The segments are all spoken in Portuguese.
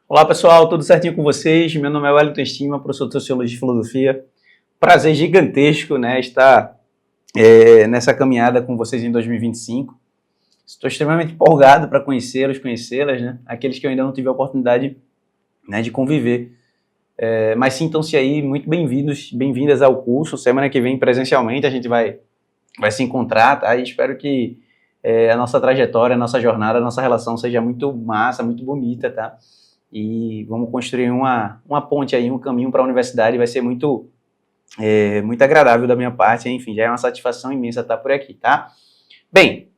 Olá pessoal, tudo certinho com vocês? Meu nome é Wellington Estima, professor de Sociologia e Filosofia. Prazer gigantesco, né, estar nessa caminhada com vocês em 2025. Estou extremamente empolgado para conhecê-los, conhecê-las, né? Aqueles que eu ainda não tive a oportunidade, né, de conviver. Mas sintam-se aí muito bem-vindos, bem-vindas ao curso. Semana que vem, presencialmente, a gente vai se encontrar, tá? E espero que a nossa trajetória, a nossa jornada, a nossa relação seja muito massa, muito bonita, tá? E vamos construir uma ponte aí, um caminho para a universidade, vai ser muito agradável da minha parte, enfim, já é uma satisfação imensa estar por aqui, tá? Bem,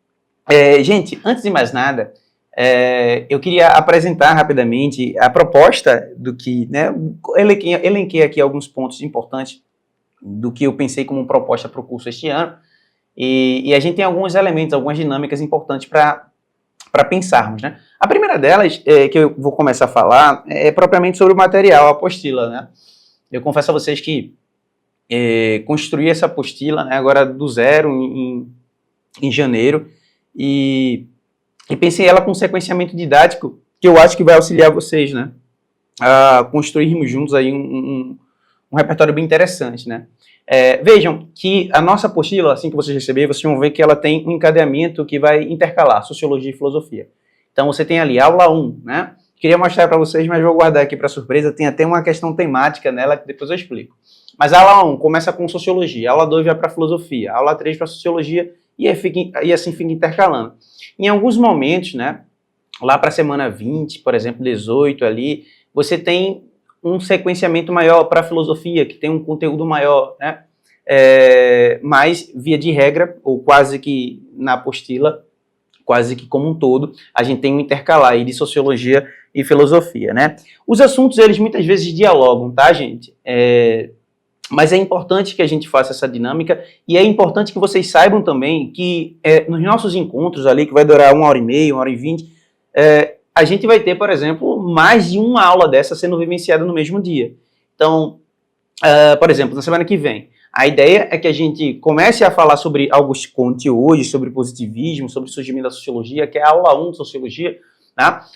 gente, antes de mais nada, eu queria apresentar rapidamente a proposta do que, né, elenquei aqui alguns pontos importantes do que eu pensei como proposta para o curso este ano, e a gente tem alguns elementos, algumas dinâmicas importantes para pensarmos, né? A primeira delas, que eu vou começar a falar, é propriamente sobre o material, a apostila, né? Eu confesso a vocês que construí essa apostila, né, agora do zero, em janeiro, e pensei ela com um sequenciamento didático que eu acho que vai auxiliar vocês, né, a construirmos juntos aí um repertório bem interessante, né? Vejam que a nossa apostila, assim que vocês receberem, vocês vão ver que ela tem um encadeamento que vai intercalar Sociologia e Filosofia. Então você tem ali aula 1, né? Queria mostrar para vocês, mas vou guardar aqui para surpresa, tem até uma questão temática nela que depois eu explico. Mas a aula 1 começa com Sociologia, a aula 2 vai para Filosofia, a aula 3 para Sociologia e assim fica intercalando. Em alguns momentos, né, lá para a semana 20, por exemplo, 18 ali, você tem um sequenciamento maior para a filosofia, que tem um conteúdo maior, né? Mas, via de regra, ou quase que na apostila, quase que como um todo, a gente tem um intercalar aí de sociologia e filosofia, né? Os assuntos, eles muitas vezes dialogam, tá, gente? Mas é importante que a gente faça essa dinâmica e é importante que vocês saibam também que nos nossos encontros ali, que vai durar 1h30, 1h20, a gente vai ter, por exemplo, mais de uma aula dessa sendo vivenciada no mesmo dia. Então, por exemplo, na semana que vem, a ideia é que a gente comece a falar sobre alguns conteúdos, sobre positivismo, sobre o surgimento da sociologia, que é a aula 1 de sociologia, tá?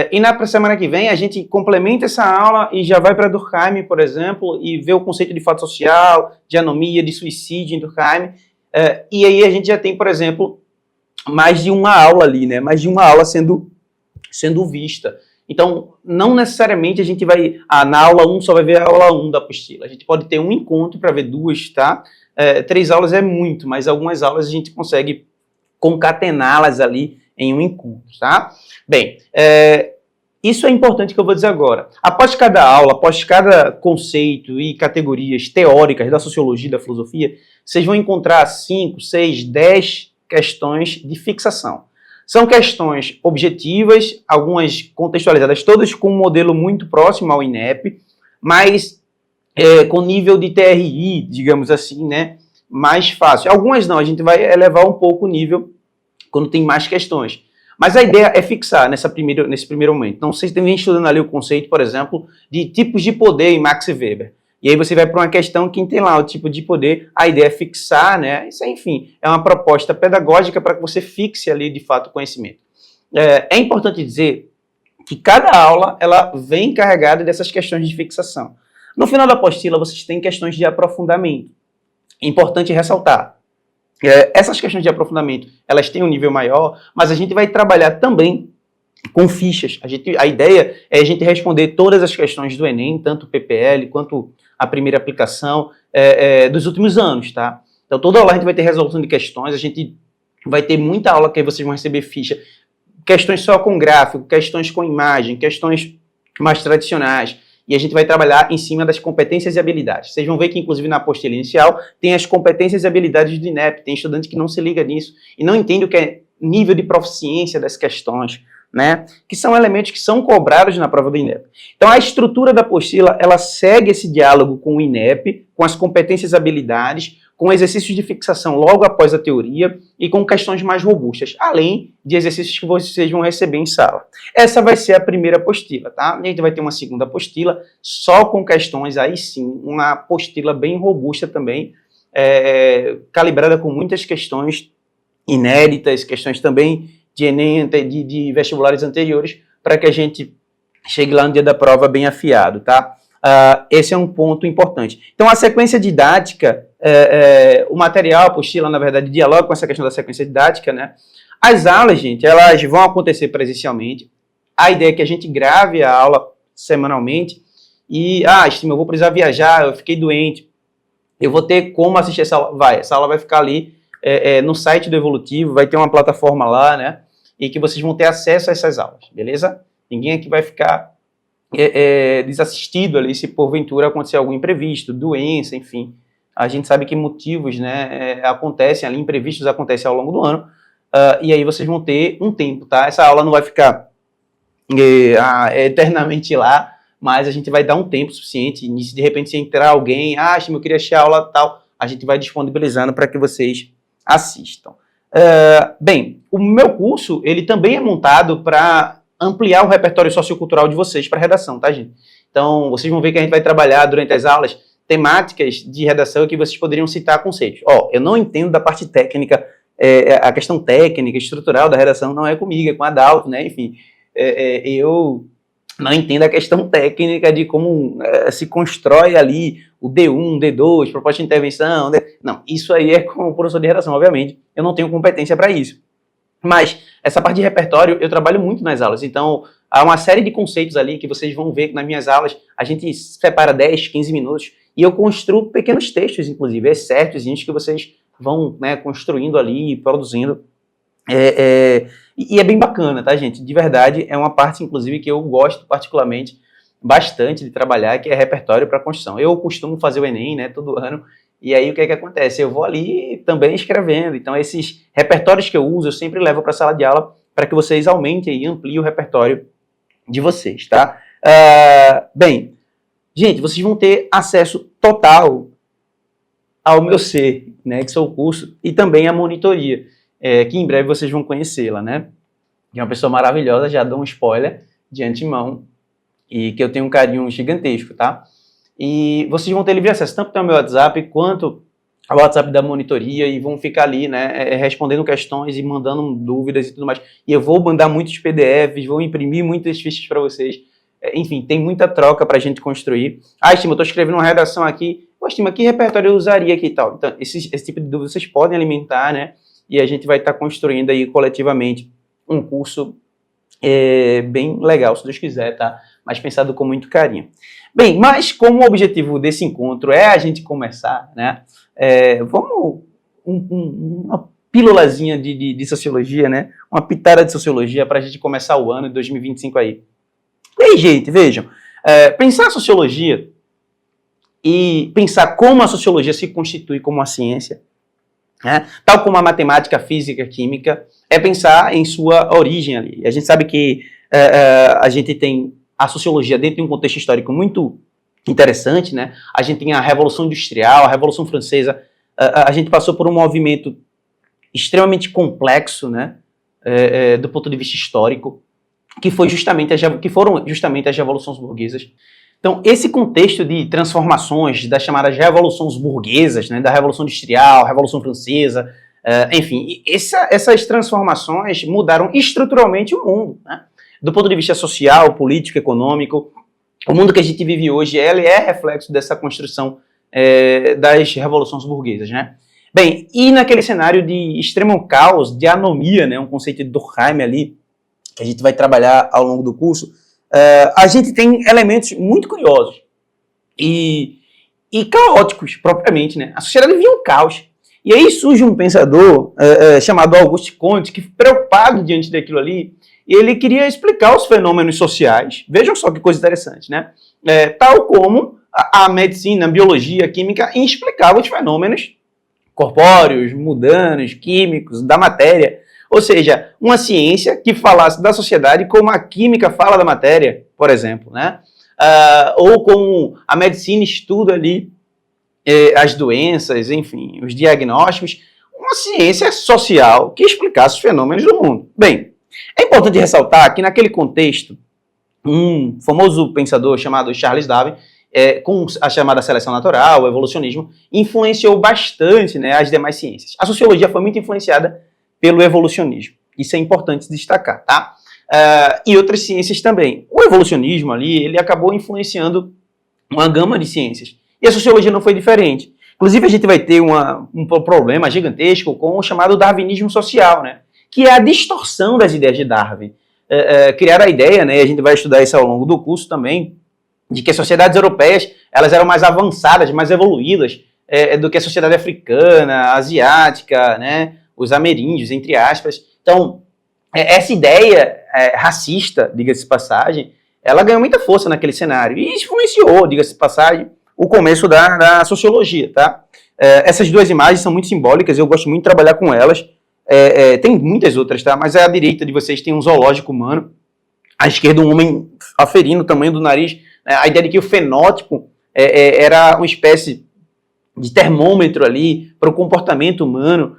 E na semana que vem a gente complementa essa aula e já vai para Durkheim, por exemplo, e vê o conceito de fato social, de anomia, de suicídio em Durkheim, e aí a gente já tem, por exemplo, mais de uma aula ali, né? Mais de uma aula sendo vista. Então, não necessariamente a gente vai... na aula 1 só vai ver a aula 1 da apostila. A gente pode ter um encontro para ver duas, tá? 3 aulas é muito, mas algumas aulas a gente consegue concatená-las ali em um encontro, tá? Bem, isso é importante que eu vou dizer agora. Após cada aula, após cada conceito e categorias teóricas da sociologia e da filosofia, vocês vão encontrar 5, 6, 10 questões de fixação. São questões objetivas, algumas contextualizadas, todas com um modelo muito próximo ao INEP, mas com nível de TRI, digamos assim, né, mais fácil. Algumas não, a gente vai elevar um pouco o nível quando tem mais questões. Mas a ideia é fixar nesse primeiro momento. Então, vocês vêm estudando ali o conceito, por exemplo, de tipos de poder em Max Weber. E aí você vai para uma questão, quem tem lá o tipo de poder, a ideia é fixar, né? Isso, enfim, é uma proposta pedagógica para que você fixe ali, de fato, o conhecimento. É importante dizer que cada aula, ela vem carregada dessas questões de fixação. No final da apostila, vocês têm questões de aprofundamento. É importante ressaltar. Essas questões de aprofundamento, elas têm um nível maior, mas a gente vai trabalhar também com fichas. A ideia é a gente responder todas as questões do Enem, tanto o PPL quanto a primeira aplicação dos últimos anos, tá? Então, toda aula a gente vai ter resolução de questões, a gente vai ter muita aula que aí vocês vão receber ficha, questões só com gráfico, questões com imagem, questões mais tradicionais, e a gente vai trabalhar em cima das competências e habilidades. Vocês vão ver que, inclusive, na apostila inicial, tem as competências e habilidades do INEP, tem estudante que não se liga nisso, e não entende o que é nível de proficiência das questões, né, que são elementos que são cobrados na prova do INEP. Então, a estrutura da apostila, ela segue esse diálogo com o INEP, com as competências e habilidades, com exercícios de fixação logo após a teoria e com questões mais robustas, além de exercícios que vocês vão receber em sala. Essa vai ser a primeira apostila, tá? A gente vai ter uma segunda apostila só com questões, aí sim, uma apostila bem robusta também, calibrada com muitas questões inéditas, questões também de Enem, de vestibulares anteriores, para que a gente chegue lá no dia da prova bem afiado, tá? Esse é um ponto importante. Então, a sequência didática, o material, a apostila, na verdade, dialoga com essa questão da sequência didática, né? As aulas, gente, elas vão acontecer presencialmente. A ideia é que a gente grave a aula semanalmente e, Estima, eu vou precisar viajar, eu fiquei doente, eu vou ter como assistir essa aula? Essa aula vai ficar ali no site do Evolutivo, vai ter uma plataforma lá, né? E que vocês vão ter acesso a essas aulas, beleza? Ninguém aqui vai ficar desassistido ali se porventura acontecer algum imprevisto, doença, enfim. A gente sabe que motivos, né, acontecem ali, imprevistos acontecem ao longo do ano, e aí vocês vão ter um tempo, tá? Essa aula não vai ficar eternamente lá, mas a gente vai dar um tempo suficiente, e se de repente se entrar alguém, eu queria assistir a aula tal, a gente vai disponibilizando para que vocês assistam. Bem, o meu curso, ele também é montado para ampliar o repertório sociocultural de vocês para redação, tá, gente? Então, vocês vão ver que a gente vai trabalhar durante as aulas temáticas de redação que vocês poderiam citar conceitos. Eu não entendo da parte técnica, a questão técnica, estrutural da redação não é comigo, é com a Adalto, né? Enfim, eu não entendo a questão técnica de como se constrói ali o D1, D2, proposta de intervenção. Não, isso aí é com o professor de redação, obviamente. Eu não tenho competência para isso. Mas essa parte de repertório eu trabalho muito nas aulas, então há uma série de conceitos ali que vocês vão ver que nas minhas aulas a gente separa 10, 15 minutos e eu construo pequenos textos, inclusive, excertos que vocês vão, né, construindo ali, produzindo. E é bem bacana, tá, gente? De verdade, é uma parte, inclusive, que eu gosto particularmente bastante de trabalhar, que é repertório para construção. Eu costumo fazer o Enem, né, todo ano. E aí, o que acontece? Eu vou ali também escrevendo. Então, esses repertórios que eu uso, eu sempre levo para a sala de aula para que vocês aumentem e ampliem o repertório de vocês, tá? Bem, gente, vocês vão ter acesso total ao meu ser, né, que sou o curso, e também a monitoria, que em breve vocês vão conhecê-la, né? Que é uma pessoa maravilhosa, já dou um spoiler de antemão, e que eu tenho um carinho gigantesco, tá? E vocês vão ter livre acesso tanto ao meu WhatsApp quanto ao WhatsApp da monitoria e vão ficar ali, né, respondendo questões e mandando dúvidas e tudo mais. E eu vou mandar muitos PDFs, vou imprimir muitas fichas para vocês. Enfim, tem muita troca para a gente construir. Estima, eu estou escrevendo uma redação aqui. Estima, que repertório eu usaria aqui e tal? Então, esse tipo de dúvida vocês podem alimentar, né? E a gente vai estar construindo aí coletivamente um curso bem legal, se Deus quiser, tá? Mas pensado com muito carinho. Bem, mas como o objetivo desse encontro é a gente começar, né? Vamos uma pílulazinha de sociologia, né? Uma pitada de sociologia para a gente começar o ano de 2025 aí. E aí, gente, vejam, pensar a sociologia e pensar como a sociologia se constitui como uma ciência, né? Tal como a matemática, a física, a química, é pensar em sua origem ali. A gente sabe que a gente tem a sociologia dentro de um contexto histórico muito interessante, né? A gente tem a Revolução Industrial, a Revolução Francesa, a gente passou por um movimento extremamente complexo, né? Do ponto de vista histórico, que foram justamente as revoluções burguesas. Então, esse contexto de transformações das chamadas revoluções burguesas, né? Da Revolução Industrial, Revolução Francesa, enfim, essas transformações mudaram estruturalmente o mundo, né? Do ponto de vista social, político, econômico, o mundo que a gente vive hoje, ele é reflexo dessa construção das revoluções burguesas, né? Bem, e naquele cenário de extremo caos, de anomia, né, um conceito de Durkheim ali, que a gente vai trabalhar ao longo do curso, a gente tem elementos muito curiosos e caóticos, propriamente, né? A sociedade vivia um caos. E aí surge um pensador chamado Auguste Comte, que, preocupado diante daquilo ali, ele queria explicar os fenômenos sociais. Vejam só que coisa interessante, né? Tal como a medicina, a biologia, a química explicava os fenômenos corpóreos, mundanos, químicos, da matéria. Ou seja, uma ciência que falasse da sociedade como a química fala da matéria, por exemplo, né? Ou como a medicina estuda ali as doenças, enfim, os diagnósticos. Uma ciência social que explicasse os fenômenos do mundo. Bem, é importante ressaltar que naquele contexto, um famoso pensador chamado Charles Darwin, com a chamada seleção natural, o evolucionismo, influenciou bastante, né, as demais ciências. A sociologia foi muito influenciada pelo evolucionismo. Isso é importante destacar, tá? e outras ciências também. O evolucionismo ali, ele acabou influenciando uma gama de ciências. E a sociologia não foi diferente. Inclusive, a gente vai ter um problema gigantesco com o chamado darwinismo social, né? Que é a distorção das ideias de Darwin. Criar a ideia, né, e a gente vai estudar isso ao longo do curso também, de que as sociedades europeias elas eram mais avançadas, mais evoluídas do que a sociedade africana, asiática, né, os ameríndios, entre aspas. Então, essa ideia racista, diga-se de passagem, ela ganhou muita força naquele cenário e influenciou, diga-se de passagem, o começo da sociologia, tá? Essas duas imagens são muito simbólicas, eu gosto muito de trabalhar com elas. Tem muitas outras, tá? Mas à direita de vocês tem um zoológico humano, à esquerda um homem aferindo o tamanho do nariz, né? A ideia de que o fenótipo era uma espécie de termômetro ali para o comportamento humano,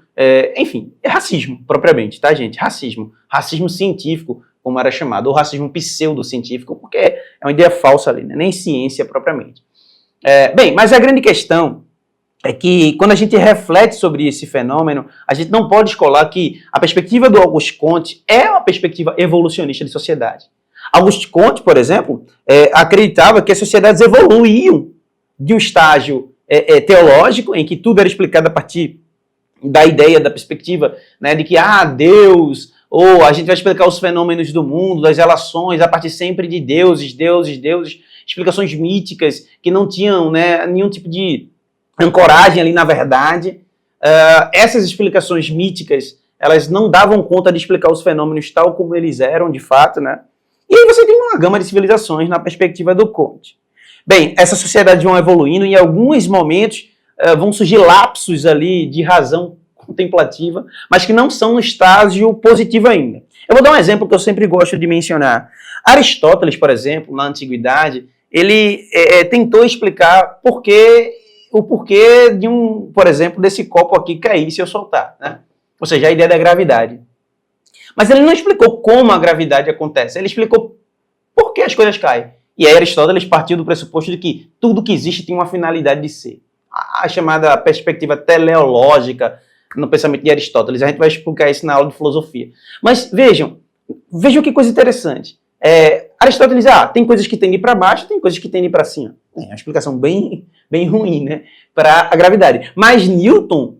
enfim, é racismo propriamente, tá, gente? Racismo científico, como era chamado, ou racismo pseudocientífico, porque é uma ideia falsa ali, né? Nem ciência propriamente. Bem, mas a grande questão é que quando a gente reflete sobre esse fenômeno, a gente não pode escolar que a perspectiva do Auguste Comte é uma perspectiva evolucionista de sociedade. Auguste Comte, por exemplo, acreditava que as sociedades evoluíam de um estágio teológico, em que tudo era explicado a partir da ideia, da perspectiva, né, de que, Deus, ou a gente vai explicar os fenômenos do mundo, das relações, a partir sempre de deuses, explicações míticas que não tinham, né, nenhum tipo de ancoragem ali na verdade. Essas explicações míticas, elas não davam conta de explicar os fenômenos tal como eles eram, de fato, né? E aí você tem uma gama de civilizações na perspectiva do Comte. Bem, essas sociedades vão evoluindo e em alguns momentos vão surgir lapsos ali de razão contemplativa, mas que não são no estágio positivo ainda. Eu vou dar um exemplo que eu sempre gosto de mencionar. Aristóteles, por exemplo, na Antiguidade, ele tentou explicar o porquê de por exemplo, desse copo aqui cair se eu soltar, né? Ou seja, a ideia da gravidade. Mas ele não explicou como a gravidade acontece, ele explicou por que as coisas caem. E aí Aristóteles partiu do pressuposto de que tudo que existe tem uma finalidade de ser. A chamada perspectiva teleológica no pensamento de Aristóteles. A gente vai explicar isso na aula de filosofia. Mas vejam que coisa interessante. Aristóteles diz, tem coisas que tendem para baixo, tem coisas que tendem para cima. É uma explicação bem ruim, né, para a gravidade. Mas Newton,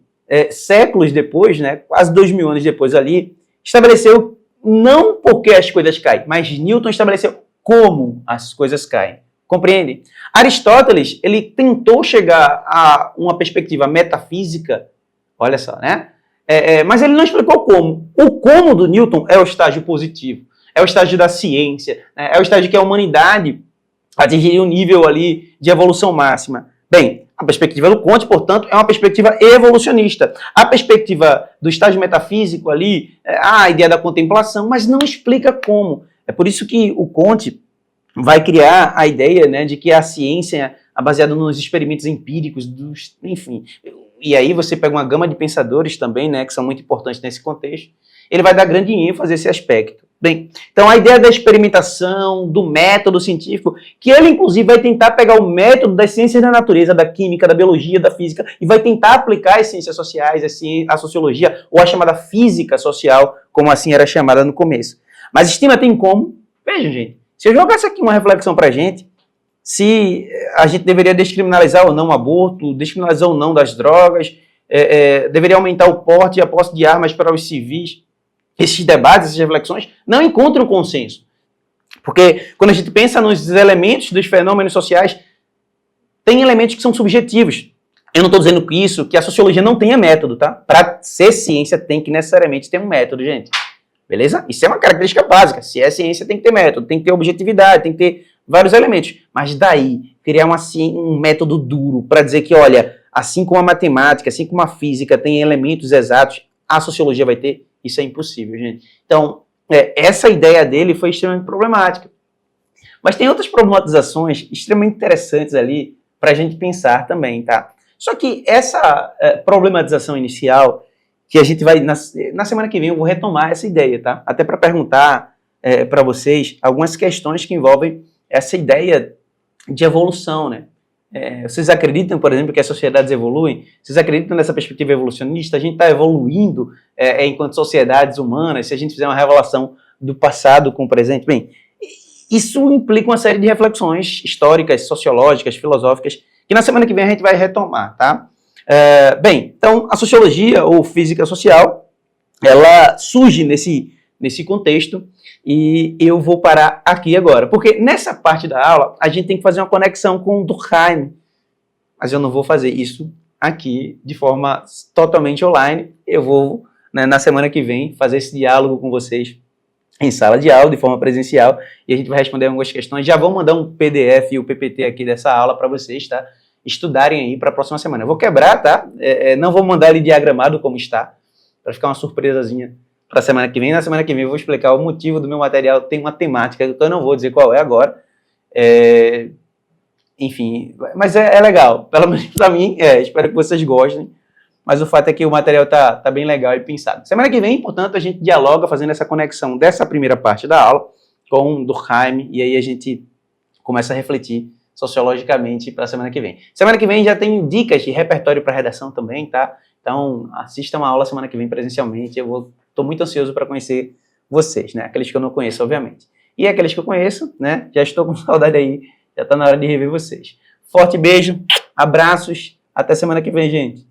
séculos depois, né, quase 2000 anos depois ali, estabeleceu não porque as coisas caem, mas Newton estabeleceu como as coisas caem. Compreende? Aristóteles, ele tentou chegar a uma perspectiva metafísica, olha só, né? Mas ele não explicou como. O como do Newton é o estágio positivo, é o estágio da ciência, né? É o estágio que a humanidade atingiria um nível ali de evolução máxima. Bem, a perspectiva do Comte, portanto, é uma perspectiva evolucionista. A perspectiva do estágio metafísico ali, a ideia da contemplação, mas não explica como. É por isso que o Comte vai criar a ideia, né, de que a ciência é baseada nos experimentos empíricos, enfim. E aí você pega uma gama de pensadores também, né, que são muito importantes nesse contexto. Ele vai dar grande ênfase a esse aspecto. Bem, então a ideia da experimentação, do método científico, que ele inclusive vai tentar pegar o método das ciências da natureza, da química, da biologia, da física, e vai tentar aplicar as ciências sociais, a sociologia, ou a chamada física social, como assim era chamada no começo. Mas estima tem como? Vejam, gente, se eu jogasse aqui uma reflexão pra gente, se a gente deveria descriminalizar ou não o aborto, descriminalizar ou não das drogas, deveria aumentar o porte e a posse de armas para os civis, esses debates, essas reflexões, não encontram consenso. Porque quando a gente pensa nos elementos dos fenômenos sociais, tem elementos que são subjetivos. Eu não estou dizendo que a sociologia não tenha método, tá? Para ser ciência tem que necessariamente ter um método, gente. Beleza? Isso é uma característica básica. Se é ciência tem que ter método, tem que ter objetividade, tem que ter vários elementos. Mas daí, criar um método duro para dizer que, olha, assim como a matemática, assim como a física tem elementos exatos, a sociologia vai ter. Isso é impossível, gente. Então, essa ideia dele foi extremamente problemática. Mas tem outras problematizações extremamente interessantes ali para a gente pensar também, tá? Só que essa problematização inicial, que a gente vai, na semana que vem, eu vou retomar essa ideia, tá? Até para perguntar para vocês algumas questões que envolvem essa ideia de evolução, né? Vocês acreditam, por exemplo, que as sociedades evoluem? Vocês acreditam nessa perspectiva evolucionista? A gente está evoluindo enquanto sociedades humanas? Se a gente fizer uma relação do passado com o presente? Bem, isso implica uma série de reflexões históricas, sociológicas, filosóficas, que na semana que vem a gente vai retomar, tá? Bem, então a sociologia ou física social, ela surge nesse contexto e eu vou parar aqui agora, porque nessa parte da aula a gente tem que fazer uma conexão com o Durkheim, mas eu não vou fazer isso aqui de forma totalmente online. Eu vou, né, na semana que vem, fazer esse diálogo com vocês em sala de aula, de forma presencial, e a gente vai responder algumas questões. Já vou mandar um PDF e o PPT aqui dessa aula para vocês, tá? Estudarem aí para a próxima semana. Eu vou quebrar, tá? Não vou mandar ele diagramado como está, para ficar uma surpresazinha para a semana que vem. Na semana que vem eu vou explicar o motivo do meu material. Tem uma temática que eu não vou dizer qual é agora. Enfim, mas é legal. Pelo menos para mim, espero que vocês gostem. Mas o fato é que o material tá bem legal e pensado. Semana que vem, portanto, a gente dialoga fazendo essa conexão dessa primeira parte da aula com Durkheim, e aí a gente começa a refletir sociologicamente para a semana que vem. Semana que vem já tem dicas de repertório para redação também, tá? Então, assistam a aula semana que vem presencialmente. Estou muito ansioso para conhecer vocês, né? Aqueles que eu não conheço, obviamente. E aqueles que eu conheço, né? Já estou com saudade aí. Já está na hora de rever vocês. Forte beijo, abraços, até semana que vem, gente.